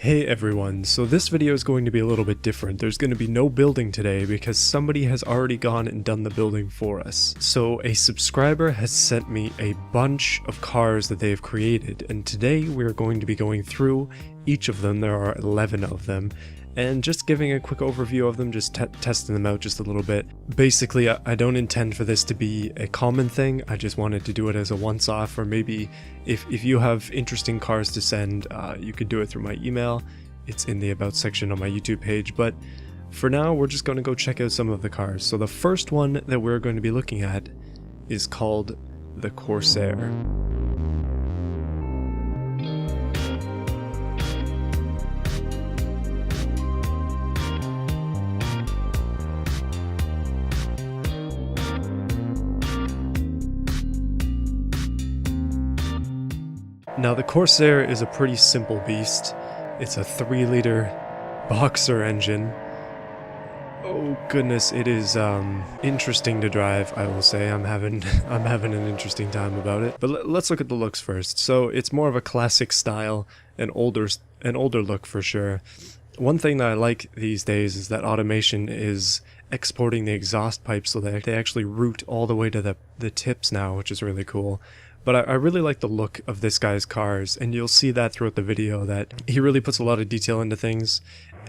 Hey everyone, so this video is going to be a little bit different. There's going to be no building today because somebody has already gone and done the building for us. So a subscriber has sent me a bunch of cars that they've created, and today we're going to be going through each of them. There are 11 of them, and just giving a quick overview of them, just testing them out just a little bit. Basically, I don't intend for this to be a common thing. I just wanted to do it as a once-off, or maybe if you have interesting cars to send, you could do it through my email. It's in the About section on my YouTube page, but for now, we're just going to go check out some of the cars. So the first one that we're going to be looking at is called the Corsair. Now the Corsair is a pretty simple beast. It's a 3-liter boxer engine. Oh goodness, it is interesting to drive, I will say. I'm having an interesting time about it. But let's look at the looks first. So it's more of a classic style, an older look for sure. One thing that I like these days is that automation is exporting the exhaust pipes so that they actually route all the way to the tips now, which is really cool. But I really like the look of this guy's cars, and you'll see that throughout the video that he really puts a lot of detail into things,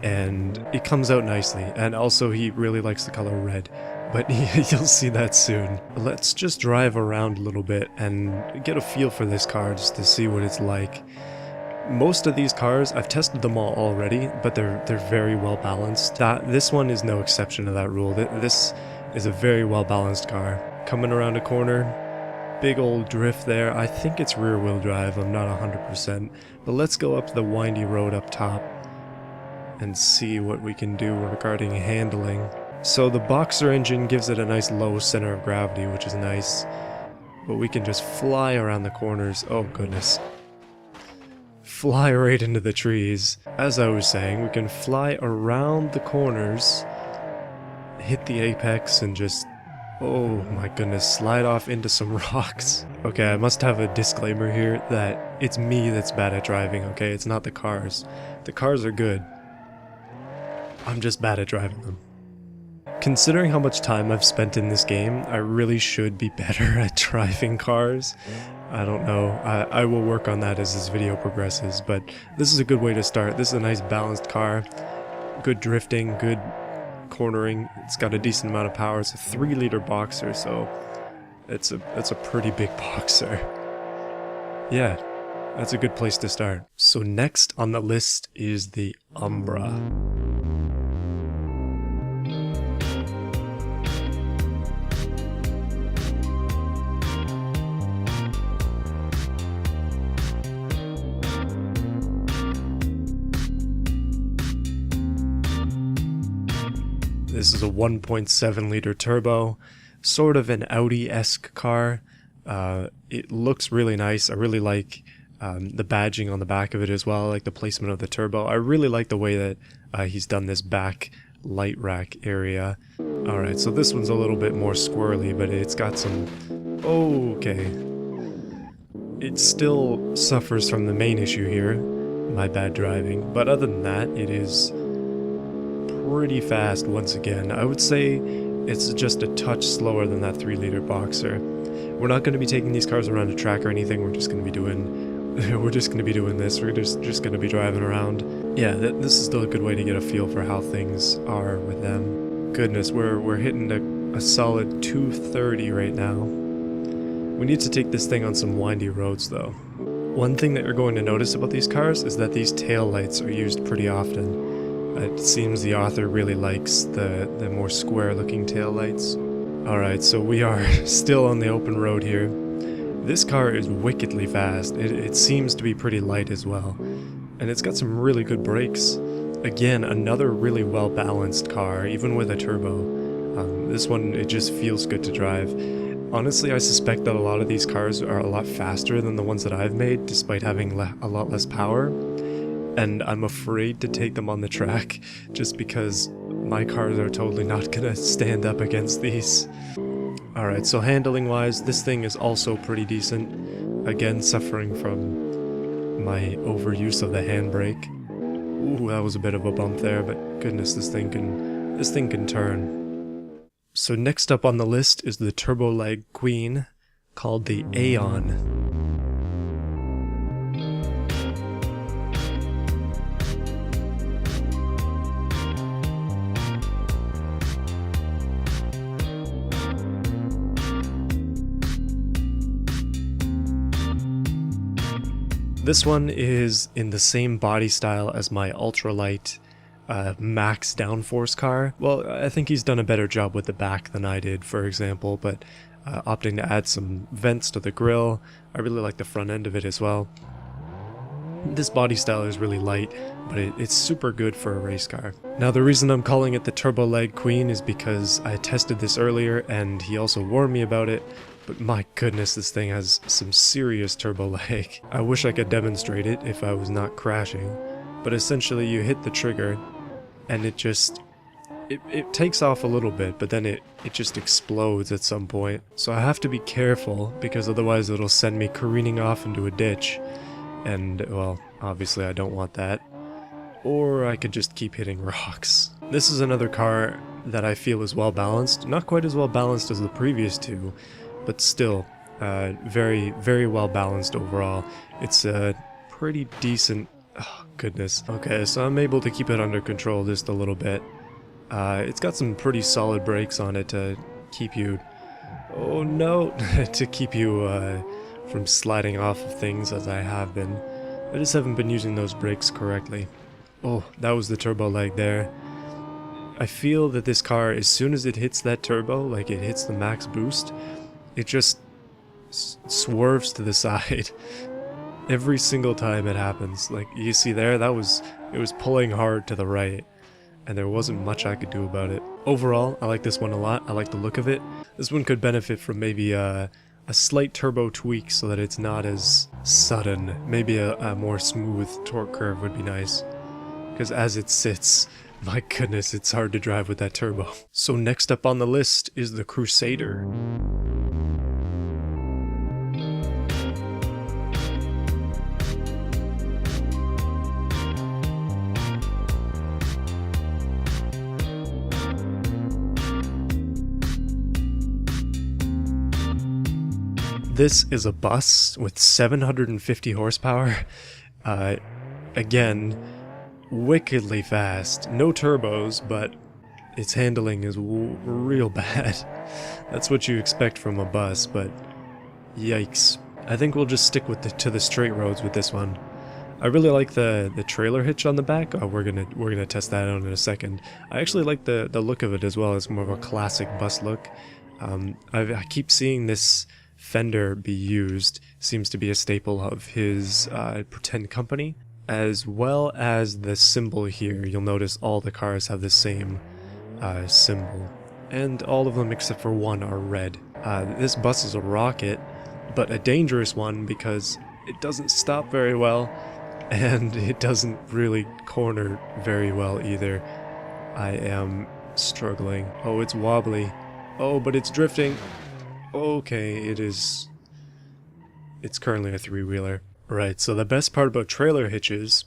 and it comes out nicely. And also he really likes the color red, but you'll see that soon. Let's just drive around a little bit and get a feel for this car just to see what it's like. Most of these cars, I've tested them all already, but they're very well balanced. This one is no exception to that rule. This is a very well balanced car. Coming around a corner, big old drift there. I think it's rear wheel drive, I'm not 100%, but let's go up the windy road up top and see what we can do regarding handling. So the boxer engine gives it a nice low center of gravity, which is nice, but we can just fly around the corners. Oh goodness. Fly right into the trees. As I was saying, we can fly around the corners, hit the apex, and just, oh my goodness, slide off into some rocks. Okay, I must have a disclaimer here that it's me that's bad at driving, okay? It's not the cars. The cars are good. I'm just bad at driving them. Considering how much time I've spent in this game, I really should be better at driving cars. I don't know. I will work on that as this video progresses, but this is a good way to start. This is a nice balanced car. Good drifting, good cornering. It's got a decent amount of power. It's a 3-liter boxer, so it's a pretty big boxer. Yeah, that's a good place to start. So next on the list is the Umbra. This is a 1.7 liter turbo, sort of an Audi-esque car. It looks really nice. I really like the badging on the back of it as well, like the placement of the turbo. I really like the way that he's done this back light rack area. Alright, so this one's a little bit more squirrely, but it's got some... okay. It still suffers from the main issue here, my bad driving, but other than that, it is pretty fast once again. I would say it's just a touch slower than that 3-liter boxer. We're not going to be taking these cars around a track or anything. We're just going to be doing this. We're just going to be driving around. Yeah, this is still a good way to get a feel for how things are with them. Goodness, we're hitting a solid 230 right now. We need to take this thing on some windy roads though. One thing that you're going to notice about these cars is that these tail lights are used pretty often. It seems the author really likes the more square looking tail lights. Alright, so we are still on the open road here. This car is wickedly fast. It seems to be pretty light as well. And it's got some really good brakes. Again, another really well balanced car, even with a turbo. This one, it just feels good to drive. Honestly, I suspect that a lot of these cars are a lot faster than the ones that I've made, despite having a lot less power. And I'm afraid to take them on the track, just because my cars are totally not gonna stand up against these. Alright, so handling wise, this thing is also pretty decent. Again, suffering from my overuse of the handbrake. Ooh, that was a bit of a bump there, but goodness, this thing can turn. So next up on the list is the turbo lag queen, called the Aeon. This one is in the same body style as my ultralight max downforce car. Well, I think he's done a better job with the back than I did, for example, but opting to add some vents to the grille. I really like the front end of it as well. This body style is really light, but it's super good for a race car. Now the reason I'm calling it the Turbo Lag Queen is because I tested this earlier and he also warned me about it. But my goodness, this thing has some serious turbo lag. I wish I could demonstrate it if I was not crashing. But essentially you hit the trigger and it just... It takes off a little bit, but then it just explodes at some point. So I have to be careful because otherwise it'll send me careening off into a ditch. And, well, obviously I don't want that. Or I could just keep hitting rocks. This is another car that I feel is well balanced. Not quite as well balanced as the previous two, but still, very, very well balanced overall. It's a pretty decent... Oh, goodness. Okay, so I'm able to keep it under control just a little bit. It's got some pretty solid brakes on it to keep you... Oh no! to keep you from sliding off of things as I have been. I just haven't been using those brakes correctly. Oh, that was the turbo lag there. I feel that this car, as soon as it hits that turbo, like it hits the max boost, it just swerves to the side. Every single time it happens. Like, you see there, it was pulling hard to the right, and there wasn't much I could do about it. Overall, I like this one a lot. I like the look of it. This one could benefit from maybe a slight turbo tweak so that it's not as sudden. Maybe a more smooth torque curve would be nice. Because as it sits, my goodness, it's hard to drive with that turbo. So next up on the list is the Crusader. This is a bus with 750 horsepower. Again, wickedly fast. No turbos, but its handling is real bad. That's what you expect from a bus, but yikes. I think we'll just stick with to the straight roads with this one. I really like the trailer hitch on the back. Oh, we're gonna test that out in a second. I actually like the look of it as well. It's more of a classic bus look. I keep seeing this fender be used. Seems to be a staple of his pretend company. As well as the symbol here, you'll notice all the cars have the same symbol. And all of them except for one are red. This bus is a rocket, but a dangerous one because it doesn't stop very well, and it doesn't really corner very well either. I am struggling. Oh, it's wobbly. Oh, but it's drifting. Okay, it's currently a three-wheeler. Right, so the best part about trailer hitches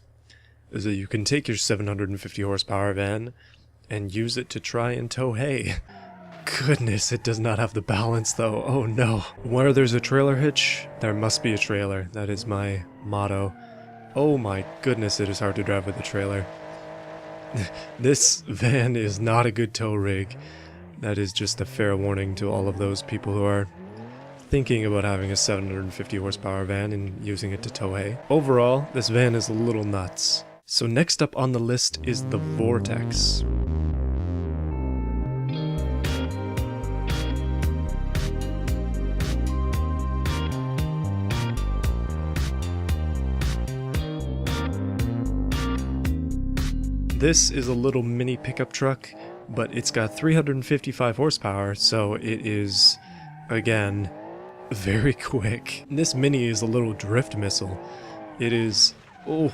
is that you can take your 750 horsepower van and use it to try and tow hay. Goodness, it does not have the balance though. Oh no. Where there's a trailer hitch, there must be a trailer. That is my motto. Oh my goodness, it is hard to drive with a trailer. This van is not a good tow rig. That is just a fair warning to all of those people who are thinking about having a 750 horsepower van and using it to tow hay. Overall, this van is a little nuts. So next up on the list is the Vortex. This is a little mini pickup truck, but it's got 355 horsepower, so it is, again, very quick. This mini is a little drift missile. It is, oh,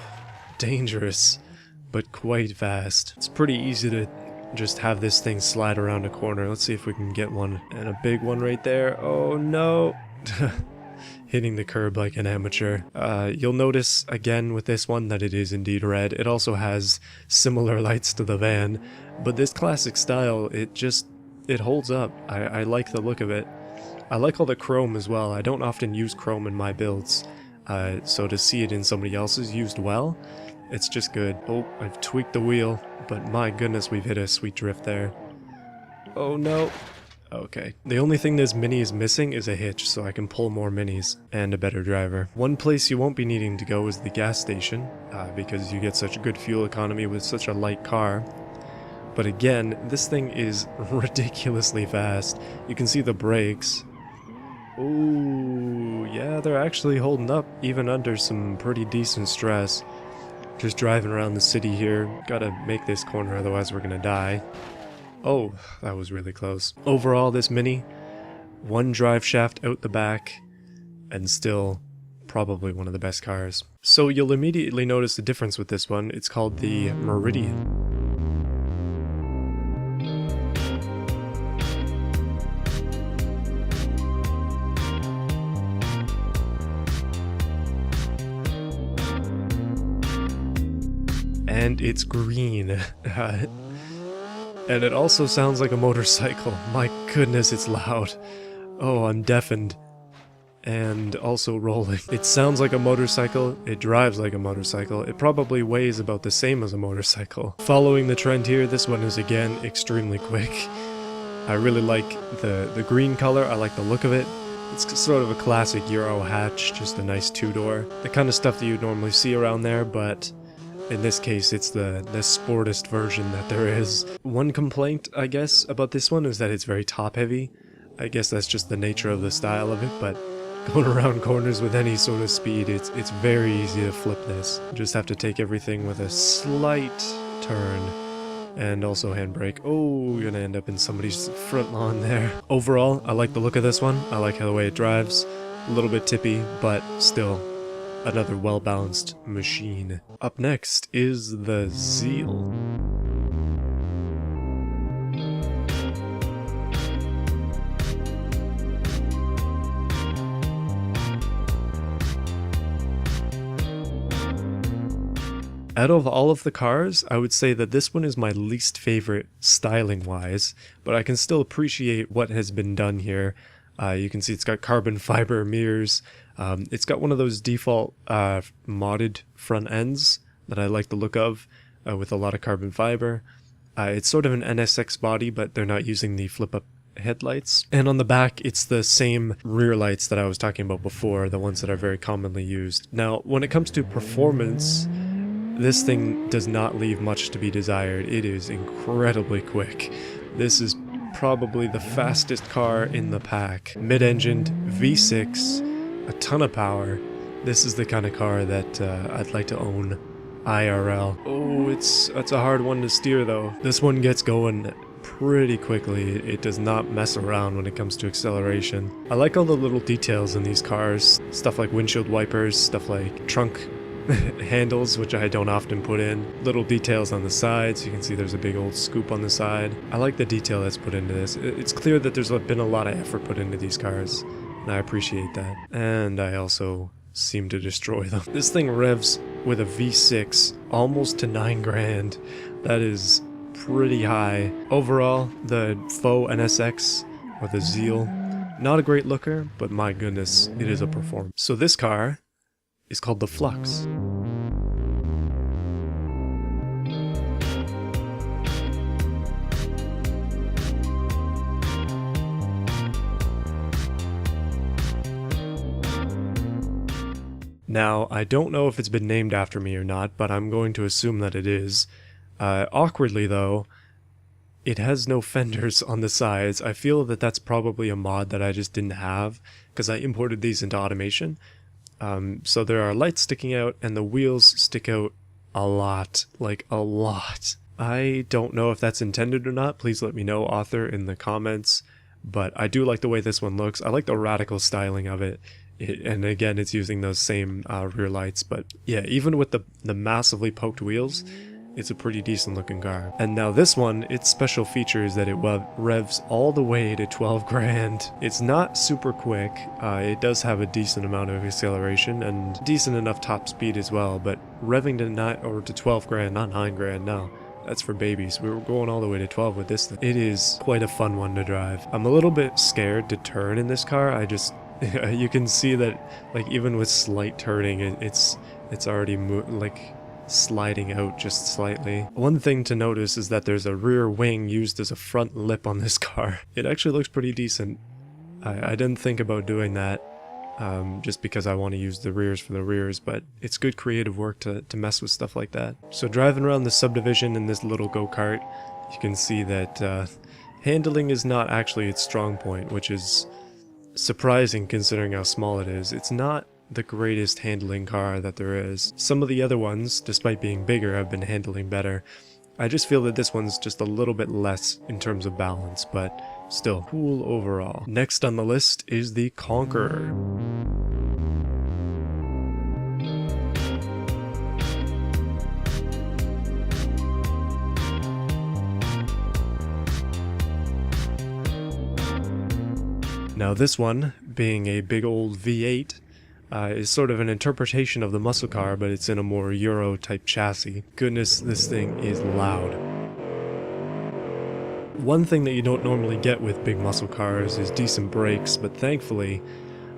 dangerous, but quite fast. It's pretty easy to just have this thing slide around a corner. Let's see if we can get one. And a big one right there. Oh no! hitting the curb like an amateur. You'll notice again with this one that it is indeed red. It also has similar lights to the van, but this classic style, it holds up. I like the look of it. I like all the chrome as well. I don't often use chrome in my builds, so to see it in somebody else's used well, it's just good. Oh, I've tweaked the wheel, but my goodness, we've hit a sweet drift there. Oh no. Okay. The only thing this Mini is missing is a hitch, so I can pull more Minis and a better driver. One place you won't be needing to go is the gas station, because you get such good fuel economy with such a light car. But again, this thing is ridiculously fast. You can see the brakes. Ooh, yeah, they're actually holding up even under some pretty decent stress. Just driving around the city here. Gotta make this corner, otherwise we're gonna die. Oh, that was really close. Overall, this Mini, one drive shaft out the back, and still probably one of the best cars. So you'll immediately notice the difference with this one. It's called the Meridian. And it's green. And it also sounds like a motorcycle. My goodness, it's loud. Oh, I'm deafened. And also rolling. It sounds like a motorcycle, it drives like a motorcycle, it probably weighs about the same as a motorcycle. Following the trend here, this one is again extremely quick. I really like the green color, I like the look of it. It's sort of a classic Euro hatch, just a nice two-door. The kind of stuff that you'd normally see around there, but in this case, it's the sportest version that there is. One complaint, I guess, about this one is that it's very top-heavy. I guess that's just the nature of the style of it, but going around corners with any sort of speed, it's very easy to flip this. You just have to take everything with a slight turn. And also handbrake. Oh, you're gonna end up in somebody's front lawn there. Overall, I like the look of this one. I like how the way it drives. A little bit tippy, but still another well-balanced machine. Up next is the Zeal. Out of all of the cars, I would say that this one is my least favorite styling-wise, but I can still appreciate what has been done here. You can see it's got carbon fiber mirrors. It's got one of those default modded front ends that I like the look of, with a lot of carbon fiber. It's sort of an NSX body, but they're not using the flip-up headlights. And on the back, it's the same rear lights that I was talking about before, the ones that are very commonly used. Now, when it comes to performance, this thing does not leave much to be desired. It is incredibly quick. This is probably the fastest car in the pack. Mid-engined, V6, a ton of power. This is the kind of car that I'd like to own IRL. Oh, it's a hard one to steer though. This one gets going pretty quickly. It does not mess around when it comes to acceleration. I like all the little details in these cars. Stuff like windshield wipers, stuff like trunk handles, which I don't often put in. Little details on the sides. You can see there's a big old scoop on the side. I like the detail that's put into this. It's clear that there's been a lot of effort put into these cars, and I appreciate that. And I also seem to destroy them. This thing revs with a V6 almost to 9 grand. That is pretty high. Overall, the faux NSX, or the Zeal, not a great looker, but my goodness, it is a performance. So this car is called the Flux. Now, I don't know if it's been named after me or not, but I'm going to assume that it is. Awkwardly though, it has no fenders on the sides. I feel that that's probably a mod that I just didn't have, because I imported these into automation. So there are lights sticking out, and the wheels stick out a lot, like a lot. I don't know if that's intended or not. Please let me know, author, in the comments. But I do like the way this one looks. I like the radical styling of it. And again, it's using those same rear lights. But yeah, even with the massively poked wheels, it's a pretty decent looking car. And now this one, its special feature is that it revs all the way to 12 grand. It's not super quick. It does have a decent amount of acceleration and decent enough top speed as well, but revving to 12 grand, not 9 grand, no. That's for babies. We were going all the way to 12 with this thing. It is quite a fun one to drive. I'm a little bit scared to turn in this car. You can see that, like, even with slight turning, it's already sliding out just slightly. One thing to notice is that there's a rear wing used as a front lip on this car. It actually looks pretty decent. I didn't think about doing that, just because I want to use the rears for the rears, but it's good creative work to mess with stuff like that. So driving around the subdivision in this little go-kart, you can see that handling is not actually its strong point, which is surprising considering how small it is. It's not the greatest handling car that there is. Some of the other ones, despite being bigger, have been handling better. I just feel that this one's just a little bit less in terms of balance, but still cool overall. Next on the list is the Conqueror. Now this one, being a big old V8, is sort of an interpretation of the muscle car, but it's in a more Euro type chassis. Goodness, this thing is loud. One thing that you don't normally get with big muscle cars is decent brakes, but thankfully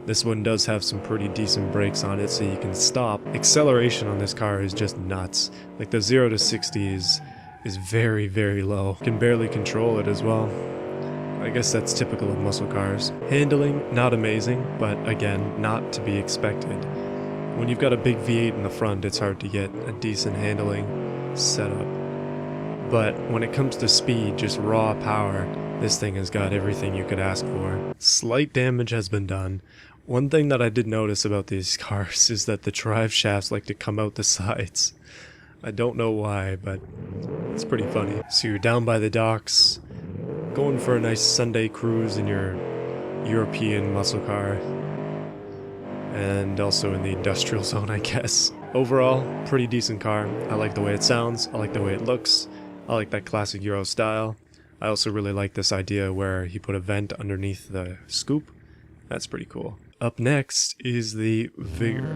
this one does have some pretty decent brakes on it, so you can stop. Acceleration on this car is just nuts. Like, the 0 to 60 is very, very low. You can barely control it as well. I guess that's typical of muscle cars. Handling, not amazing, but again, not to be expected. When you've got a big V8 in the front, it's hard to get a decent handling setup. But when it comes to speed, just raw power, this thing has got everything you could ask for. Slight damage has been done. One thing that I did notice about these cars is that the drive shafts like to come out the sides. I don't know why, but it's pretty funny. So you're down by the docks, going for a nice Sunday cruise in your European muscle car, and also in the industrial zone, I guess. Overall, pretty decent car. I like the way it sounds, I like the way it looks, I like that classic Euro style. I also really like this idea where he put a vent underneath the scoop. That's pretty cool. Up next is the Vigor.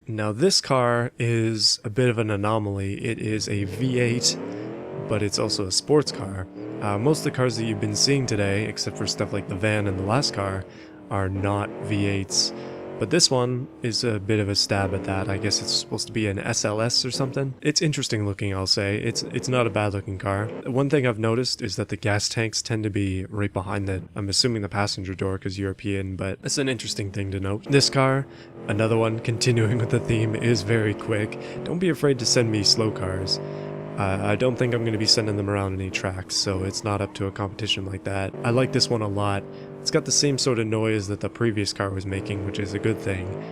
Now this car is a bit of an anomaly. It is a V8, but it's also a sports car. Most of the cars that you've been seeing today, except for stuff like the van and the last car, are not V8s. But this one is a bit of a stab at that. I guess it's supposed to be an SLS or something. It's interesting looking, I'll say. It's not a bad looking car. One thing I've noticed is that the gas tanks tend to be right behind I'm assuming the passenger door because European, but that's an interesting thing to note. This car, another one, continuing with the theme, is very quick. Don't be afraid to send me slow cars. I don't think I'm going to be sending them around any tracks, so it's not up to a competition like that. I like this one a lot. It's got the same sort of noise that the previous car was making, which is a good thing.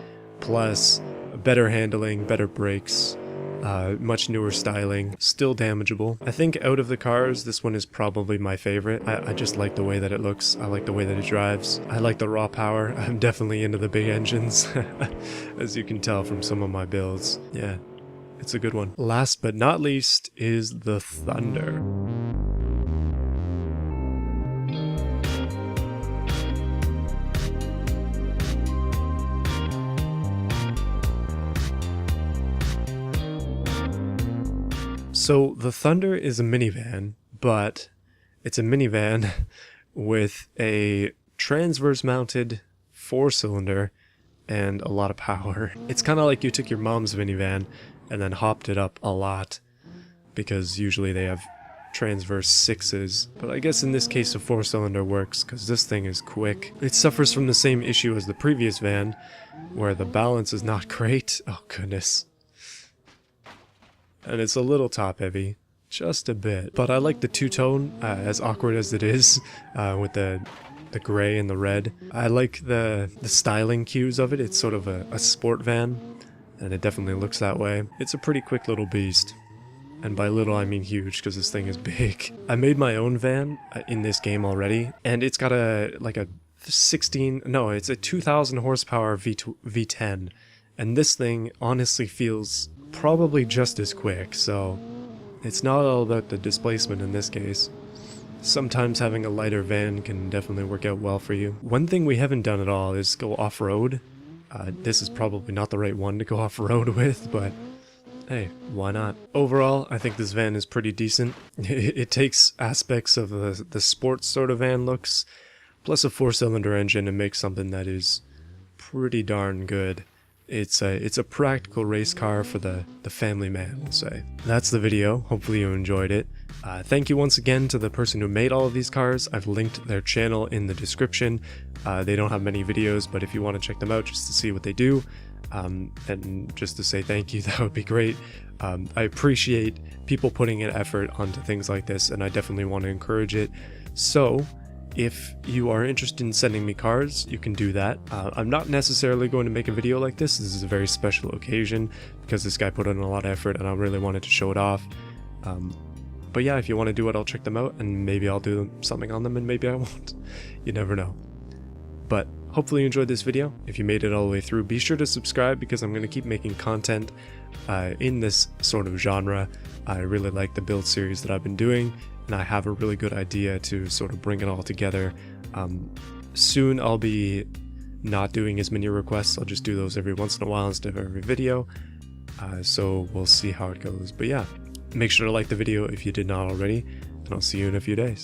Plus, better handling, better brakes, much newer styling, still damageable. I think out of the cars, this one is probably my favorite. I just like the way that it looks. I like the way that it drives. I like the raw power. I'm definitely into the big engines, as you can tell from some of my builds. Yeah. It's a good one. Last but not least is the Thunder. So the Thunder is a minivan, but it's a minivan with a transverse mounted 4-cylinder and a lot of power. It's kind of like you took your mom's minivan and then hopped it up a lot, because usually they have transverse 6s, but I guess in this case a 4-cylinder works because this thing is quick. It suffers from the same issue as the previous van, where the balance is not great. Oh goodness. And it's a little top heavy, just a bit. But I like the two-tone, as awkward as it is, with the gray and the red. I like the styling cues of it. It's sort of a sport van, and it definitely looks that way. It's a pretty quick little beast. and by little I mean huge because this thing is big. I made my own van in this game already, and it's got it's a 2000 horsepower V10, and this thing honestly feels probably just as quick, so it's not all about the displacement in this case. Sometimes having a lighter van can definitely work out well for you. One thing we haven't done at all is go off-road. This is probably not the right one to go off-road with, but hey, why not? Overall, I think this van is pretty decent. It takes aspects of the sports sort of van looks, plus a 4-cylinder engine, and makes something that is pretty darn good. It's a practical race car for the family man, we'll say. That's the video. Hopefully you enjoyed it. Thank you once again to the person who made all of these cars. I've linked their channel in the description. They don't have many videos, but if you want to check them out just to see what they do, and just to say thank you, that would be great. I appreciate people putting an effort onto things like this, and I definitely want to encourage it. So if you are interested in sending me cars, you can do that. I'm not necessarily going to make a video like this. This is a very special occasion because this guy put in a lot of effort and I really wanted to show it off. But yeah, if you want to do it, I'll check them out and maybe I'll do something on them and maybe I won't. You never know. But hopefully you enjoyed this video. If you made it all the way through, be sure to subscribe because I'm going to keep making content in this sort of genre. I really like the build series that I've been doing, and I have a really good idea to sort of bring it all together. Soon I'll be not doing as many requests. I'll just do those every once in a while instead of every video. So we'll see how it goes. But yeah, make sure to like the video if you did not already, and I'll see you in a few days.